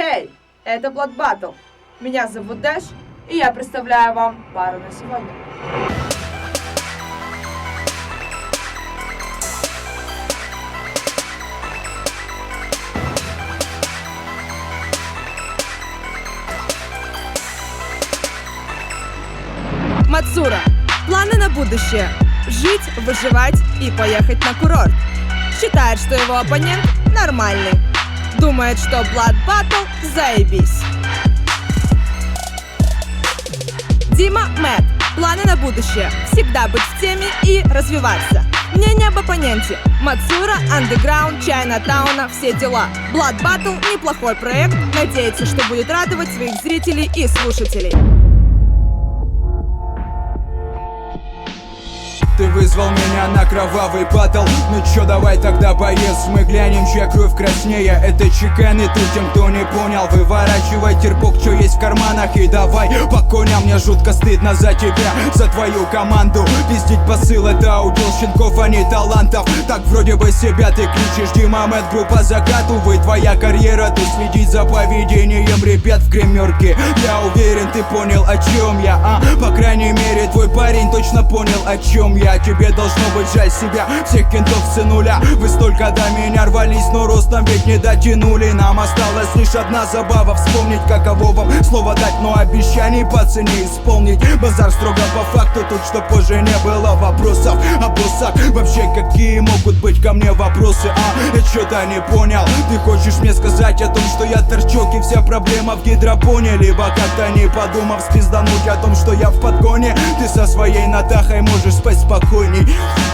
Эй, это Blood Battle. Меня зовут Дэш, и я представляю вам пару на сегодня. Мацура. Планы на будущее. Жить, выживать и поехать на курорт. Считает, что его оппонент нормальный. Думает, что Blood Battle заебись. Дима Мэтт. Планы на будущее. Всегда быть в теме и развиваться. Мнение об оппоненте. Мацура, Underground, Чайнатауна, все дела. Blood Battle — неплохой проект. Надеется, что будет радовать своих зрителей и слушателей. Ты вызвал меня на кровавый батл. Ну чё, давай тогда боец, мы глянем, чья кровь краснее. Это чекан, и ты тем, кто не понял, выворачивай терпок, чё есть в карманах, и давай по коням. Мне жутко стыдно за тебя, за твою команду. Пиздить посыл — это удел щенков, а не талантов. Так вроде бы себя ты кричишь, Дима Мэтт, группа Закат. Увы, твоя карьера, ты следить за поведением ребят в гримерке. Я уверен, ты понял, о чем я, По крайней мере, твой парень точно понял, о чем я. Тебе должно быть жаль себя, всех кентов с нуля. Вы столько до меня рвались, но ростом ведь не дотянули. Нам осталась лишь одна забава, вспомнить, каково вам слово дать, но обещаний по цене исполнить. Базар строго по факту, тут что позже не было вопросов о боссах. Вообще какие могут быть ко мне вопросы, Я что-то не понял. Ты хочешь мне сказать о том, что я торчок и вся проблема в гидропоне? Либо как-то не подумав спиздануть о том, что я в подгоне? Ты со своей Натахой можешь спать спокойней.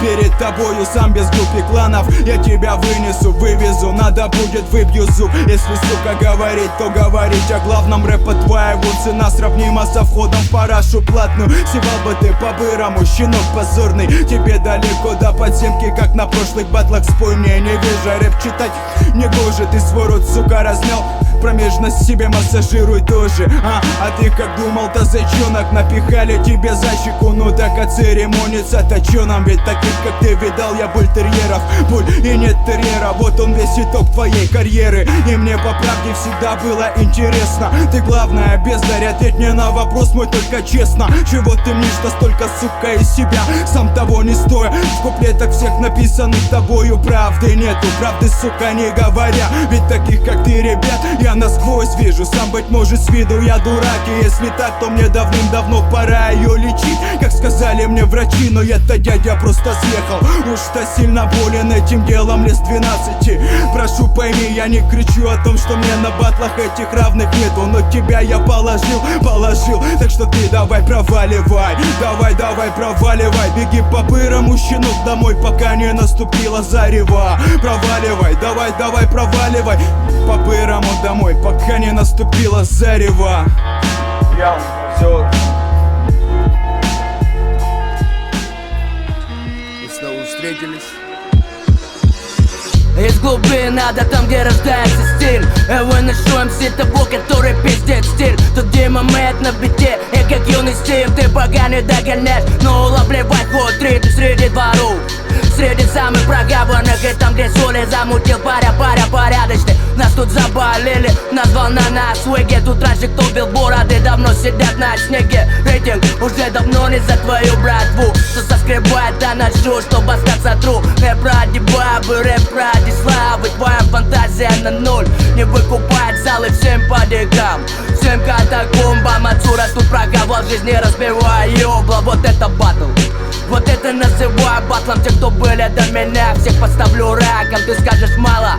Перед тобою сам без группы кланов. Я тебя вынесу, вывезу, надо будет выбью зуб. Если, сука, говорить, то говорить о главном. Рэпа твоего цена сравнима со входом в парашу платную. Севал бы ты по-бырому, щенок позорный. Тебе далеко до подземки, как на прошлых батлах. Спой мне, не вижу, рэп читать не гоже. Ты свой рот, сука, разнял, промежность себе массажируй тоже. А ты как думал-то, зайчонок? Напихали тебе за щеку, ну так оцеремониться-то чё нам? Ведь таких, как ты, видал я бультерьеров. Буль и нет терьера, вот он весь итог твоей карьеры. И мне по правде всегда было интересно. Ты главное, бездарь, ответь мне на вопрос мой только честно. Чего ты мнишь-то столько, сука, из себя, сам того не стоя? В куплетах всех написанных тобою правды нету, правды, сука, не говоря. Ведь таких, как ты, ребят, я насквозь вижу. Сам, быть может, с виду я дурак, и если так, то мне давным-давно пора ее лечить, как сказали мне врачи. Но я-то, дядя, просто съехал. Уж-то сильно болен этим делом лет с 12. Прошу, пойми, я не кричу о том, что мне на батлах этих равных нету. Но тебя я положил, так что ты давай проваливай. Давай проваливай, беги по-бырому, щенок, домой, пока не наступила зарева. Проваливай, давай проваливай по-бырому домой, пока не наступила зарева. Я все. Встретились. Из глубин ада, там где рождается стиль. Выношу МС того, который пиздит стиль. Тут Дима Мэтт на бите, и как юный Стив. Ты пока не догоняешь, но улавливай ход ритм среди дворов. Среди самых проговорных, и там где соли замутил паря порядочный. Нас тут заболели, назвал на нас свеги. Тут раньше кто бил бороды, давно сидят на снеге. Рейтинг уже давно не за твою братву, что соскребает до нашу, чтобы остаться тру. Рэп ради бабы, рэп ради славы. Твоя фантазия на ноль не выкупает залы всем подвигам, всем катакомбам. Мацура тут проговор жизни, разбивая ёбла. Вот это батл, вот это называю батлом. Те, кто были до меня, всех подставлю раком. Ты скажешь мало,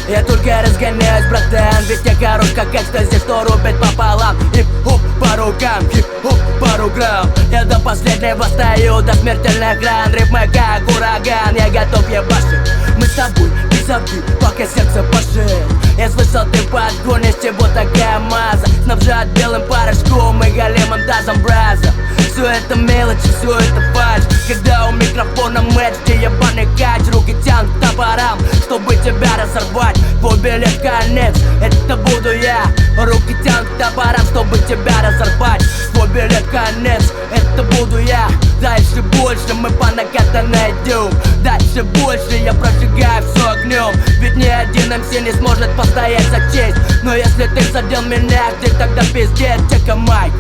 я только разгоняюсь, братан. Ведь я хорош как экстази, что рубит пополам. Хип-хоп по рукам, хип-хоп по рукам. Я до последнего стою, до смертельных гран. Рифмы как ураган, я готов ебашить. Мы с тобой без обид, пока сердце по шее. Я слышал, ты подгонишь, чего такая маза. Снабжать белым порошком и големым тазом браза. Все это мелочи, все это фальшь. Когда у микрофона матч, где ебаный кач. Руки тянут к топорам, чтобы тебя разорвать. Твой билет конец, это буду я. Руки тянут к топорам, чтобы тебя разорвать. Твой билет конец, это буду я. Дальше больше мы по накатанной идем. Дальше больше я прожигаю все огнем. нем. Ведь ни один МС не сможет постоять за честь. Но если ты задел меня, где тогда пиздец? Чека майк,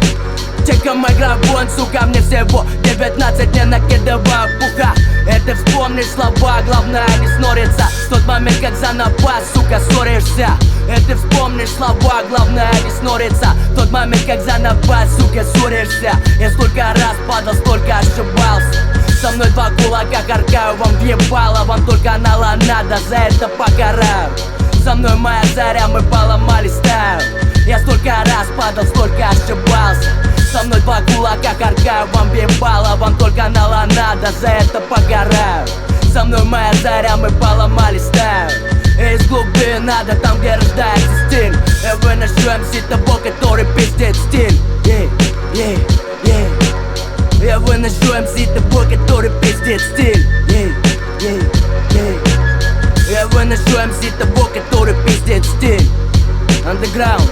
грабон, сука, мне всего 19, не накидываю пуха. Это вспомнишь слова, главное не снориться. В тот момент, как за напасть, сука, ссоришься. Это вспомнишь слова, главное не снориться. В тот момент, как за напасть, сука, ссоришься. Я столько раз падал, столько ошибался. Со мной два кулака каркаю, вам въебало, вам только нала надо, за это покараю. Со мной моя заря, мы поломали стайл. Я столько раз падал, столько ошибался. Со мной два кулака каркаю, вам въебало, вам только нала надо, за это покараю. Со мной моя заря, мы поломали стайл. Из глубины надо, там где рождается стиль. Я выношу МС того, который пиздит стиль. Я выношу МС того, который пиздит стиль. Я выношу МС того, который пиздит стиль. Underground.